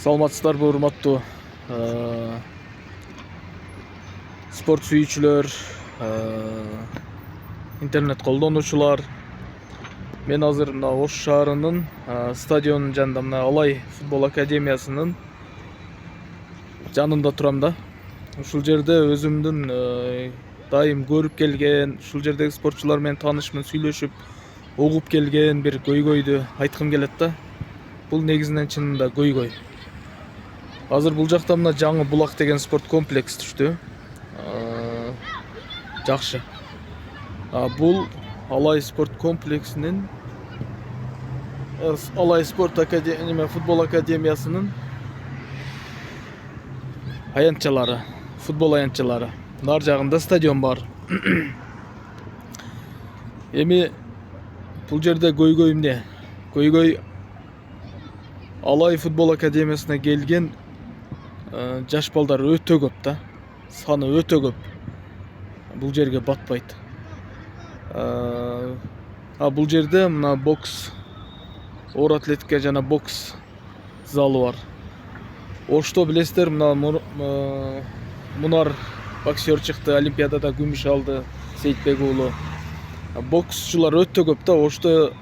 Саламатсыздарбы урматтуу спорт сүйүүчүлөр, интернет колдонуучулар. Мен азыр мына Ош шаарынын стадионунун жанында мына Алай футбол академиясынын жанында турам да. Ушул жерде өзүмдүн дайым көрүп келген, ушул жердеги спортчулар менен таанышмын, сүйлөшүп, угуп келген бир көйгөйдү айткым келет да. Бул негизинен чынында көйгөй. Азыр бул жакта мына жаңы Булак деген спорт комплекс түштү. Жакшы. Бул Алай спорт комплексинин Алай спорт академия футбол академиясынын аянтчалары, футбол аянтчалары. Нар жагында стадион бар. Эми бул жерде көйгөй эмне? Көйгөй Алай футбол академиясына келген жаш балдар өтө көп да. Саны өтө көп. Бул жерге батпайт. Бул жерде мына бокс, оор атлетика жана бокс залы бар. Ошто билесиздер, мына Мунар боксер чыкты, Олимпиадада күмүш алды, Сейитбек уулу. Боксчулар өтө көп да. Ошто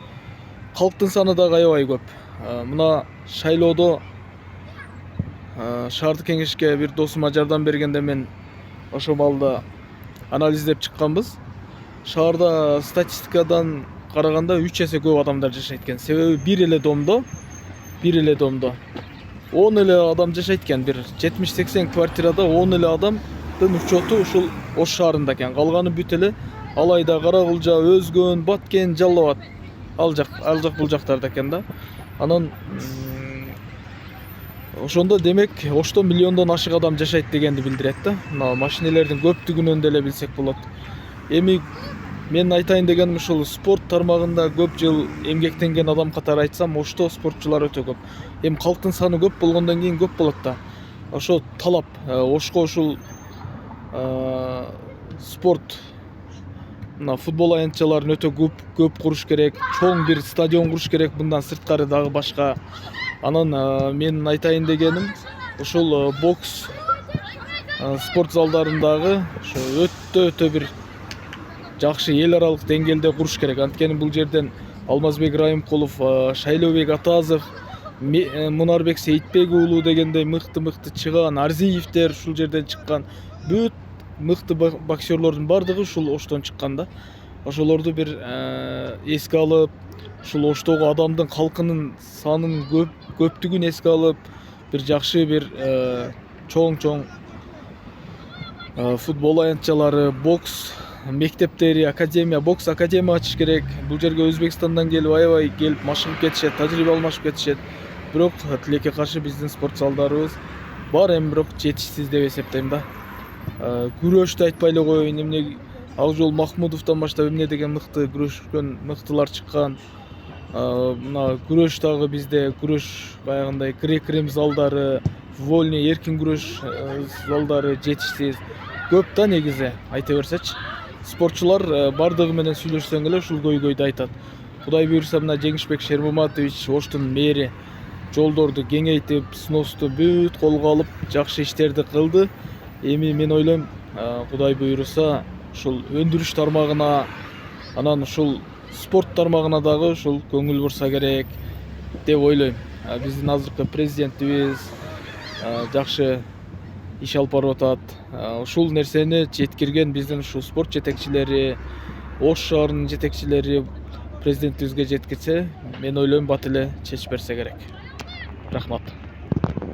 калктын саны да аябай көп. Мына шайлоодо шаардык кеңешке бир досума жардам бергенде мен ошол маалда анализдеп чыкканбыз. Шаарда статистикадан караганда 3 эсе көп адамдар жашайт экен. Себеби бир эле домдо 10 эле адам жашайт экен. Бир 70-80 квартирада 10 эле адамдын учету ушул Ош шаарында экен. Калганы бүт эле Алайда, Карагулжа, Өзгөн, Баткен, Жалал Абад. Ал жак бул жактарда экен да. Анан ошондо демек Ошто миллиондон ашык адам жашайт дегенди билдирет да. Мына машинелердин көптүгүнөн деле билсек болот. Эми мен айтайын дегеним ушул спорт тармагында көп жыл эмгектенген адам катары айтсам, Ошто спортчулар өтө көп. Эми калктын саны көп болгондон кийин көп болот да. Ошо талап Ошко ушул спорт мына футбол аянтчаларын өтө көп куруш керек, чоң бир стадион куруш керек, мындан сырткары дагы башка. Анан мен айтайын дегеним ушул бокс спорт залдарындагы ошо өтө бир жакшы эл аралык деңгээлде куруш керек. Анткени бул жерден Алмазбек Райымкулов, Шайлообек Атазов, Мунарбек Сейитбек уулу дегендей мыкты чыган, Арзиевдер ушул жерден чыккан. Бүт мыкты боксерлордун бардыгы ушул Оштон чыккан да. Ошолорду бир эске алып, ушул Оштогу адамдын калкынын санын көптүгүн эске алып, бир жакшы бир чоң футбол аянтчалары, бокс мектептери, бокс академия ачыш керек. Бул жерге Өзбекстандан келип, аябай келип машыгып кетишет, тажрыйба алмашып кетишет. Бирок тилекке каршы биздин спорт залдарыбыз бар, эми бирок жетишсиз деп эсептейм да. Күрөштү айтпай эле коеюн, эмне Акжол Махмудовдон баштап эмне деген мыкты күрөшкөн мыктылар чыккан. Мына күрөш дагы бизде күрөш баягындай грек-рим залдары, вольный эркин күрөш залдары жетишсиз. Көп да негизи айта берсечи. Спортчулар бардыгы менен сүйлөшсөң эле ушул көйгөйдү айтат. Кудай буйрса мына Жеңишбек Шермуматович, Оштун мэри, жолдорду кеңейтип, сносду бүт колго алып, жакшы иштерди кылды. Эми мен ойлойм, Кудай буйруса ушул өндүрүш тармагына, анан ушул спорт тармагына дагы ушул көңүл бурса керек деп ойлойм. Биздин азыркы президентибиз жакшы иш алып барып атат. Ушул нерсени жеткирген биздин ушул спорт жетекчилери, Ош шаарынын жетекчилери президентибизге жеткирсе, мен ойлойм бат эле чечип берсе керек. Рахмат.